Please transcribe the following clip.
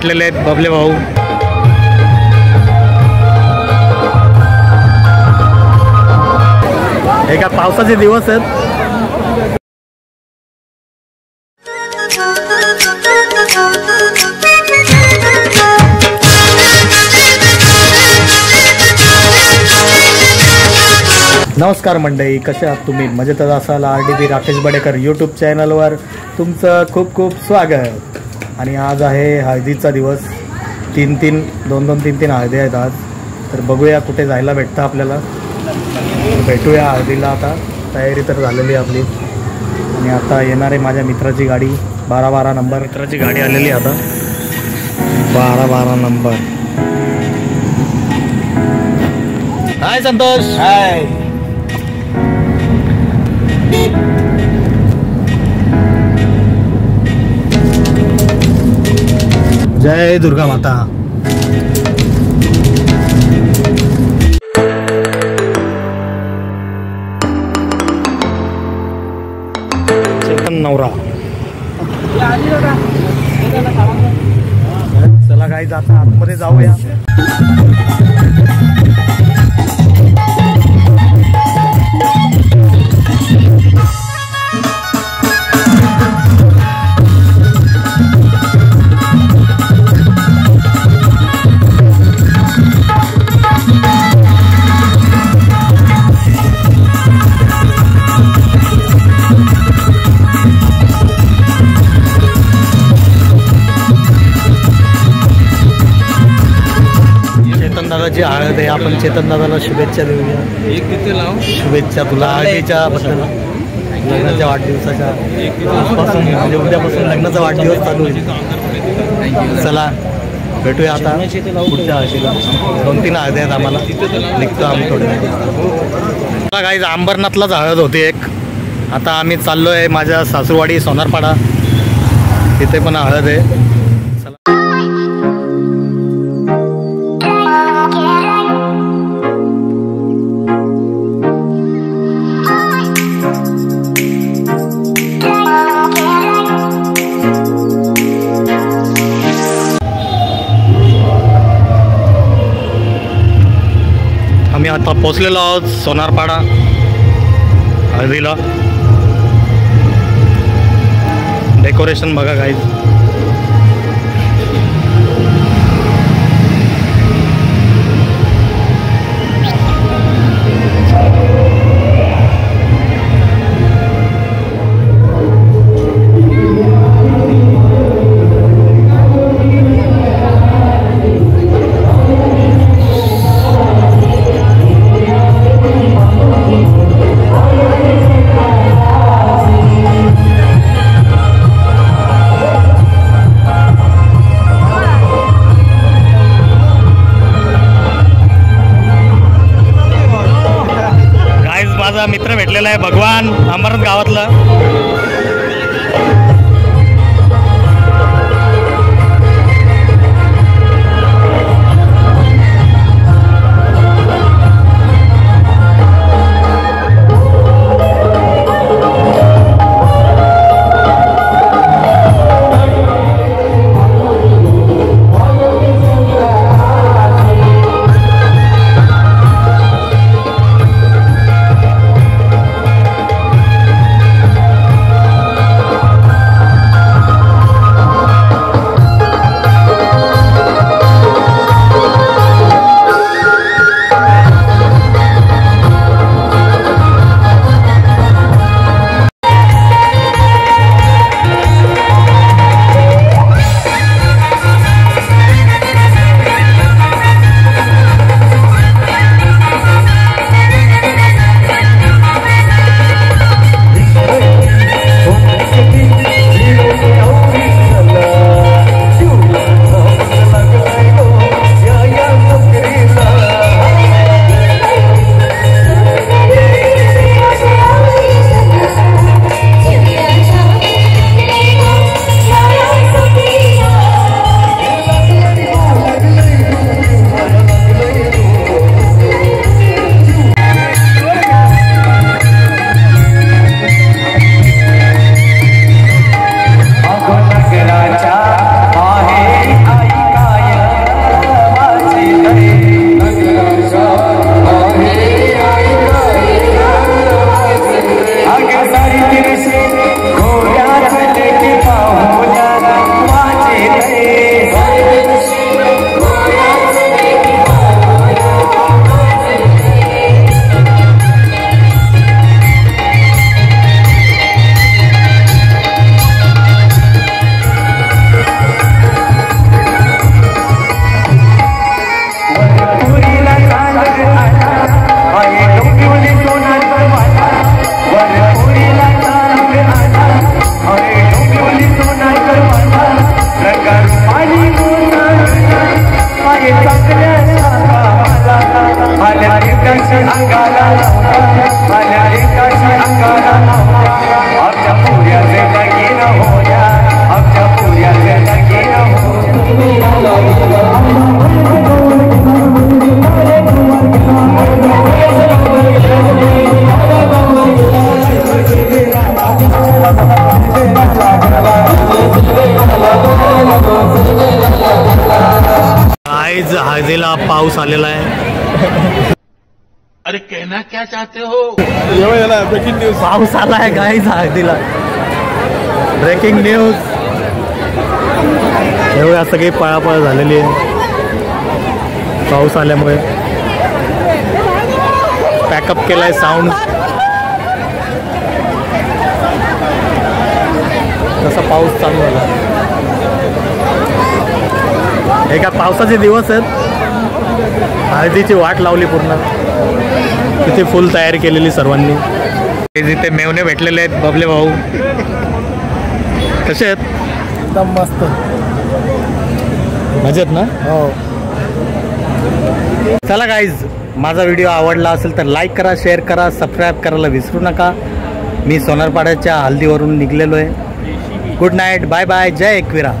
भेटलेले आहेत बबले भाऊ. एका पावसाचे दिवस आहेत. नमस्कार मंडळी, कसे आहात तुम्ही? मजेतच असाल. RDP राकेश बडेकर यूट्यूब चॅनलवर तुमचं खूप खूप स्वागत. आणि आज आहे हळदीचा दिवस. 2-3 हळदी आहेत आज. तर बघूया कुठे जायला भेटतं आपल्याला. भेटूया हळदीला. आता तयारी तर झालेली आपली. आणि आता येणार आहे माझ्या मित्राची गाडी. 12 नंबर मित्राची गाडी आलेली आता. 12 नंबर. हाय संतोष. हाय. जय दुर्गा माता. चेतन नवरा. चला काही आता आतमध्ये जाऊया. दादाची हळद आहे. आपण चेतन दादाला शुभेच्छा देऊया. शुभेच्छा तुला हळदीच्या बद्दल. लग्नाच्या वाढदिवसाच्या आजपासून म्हणजे उद्यापासून लग्नाचा वाढदिवस चालू होईल. चला भेटूया आता पुढच्या हळदीला. 2-3 हळदी आहेत आम्हाला. निघतो आम्ही थोडे. काही अंबरनाथलाच हळद होती एक. आता आम्ही चाललो आहे माझ्या सासूरवाडी सोनारपाडा. तिथे पण हळद आहे. आम्ही आता पोचलेलो आहोत सोनारपाडा हळदीला. डेकोरेशन बघा गाईज. माझा मित्र भेटलेला आहे भगवान अंबरनाथ गावातला. एकाशी अंगाला माझ्या एकाशी अंगाला आमच्या पुऱ्याचे लगीन होया आमच्या पुऱ्याचे लगीन आज हळदीला पाऊस आलेला आहे. अरे कहना क्या चाहते हो? ब्रेकिंग न्यूज, पाऊस आला आहे गाईज हळदीला. Breaking news. एवढ्या सगळी पळापळ झालेली आहे पाऊस आल्यामुळे. पॅकअप केलाय साऊंड. कसा पाऊस चालू झाला. एका पावसाचे दिवस आहेत. हळदीची वाट लावली पूर्ण. तिथे फुल तयारी केलेली सर्वांनी. इथे मेवणे भेटलेले आहेत. बबले भाऊ कसे आहेत? एकदम मस्त मजेत ना? हो. चला गाईज, माझा व्हिडिओ आवडला असेल तर लाईक करा, शेअर करा, सबस्क्राईब करायला विसरू नका. मी सोनारपाड्याच्या हल्दीवरून निघलेलो आहे. गुड नाईट, बाय बाय, जय एकविरा.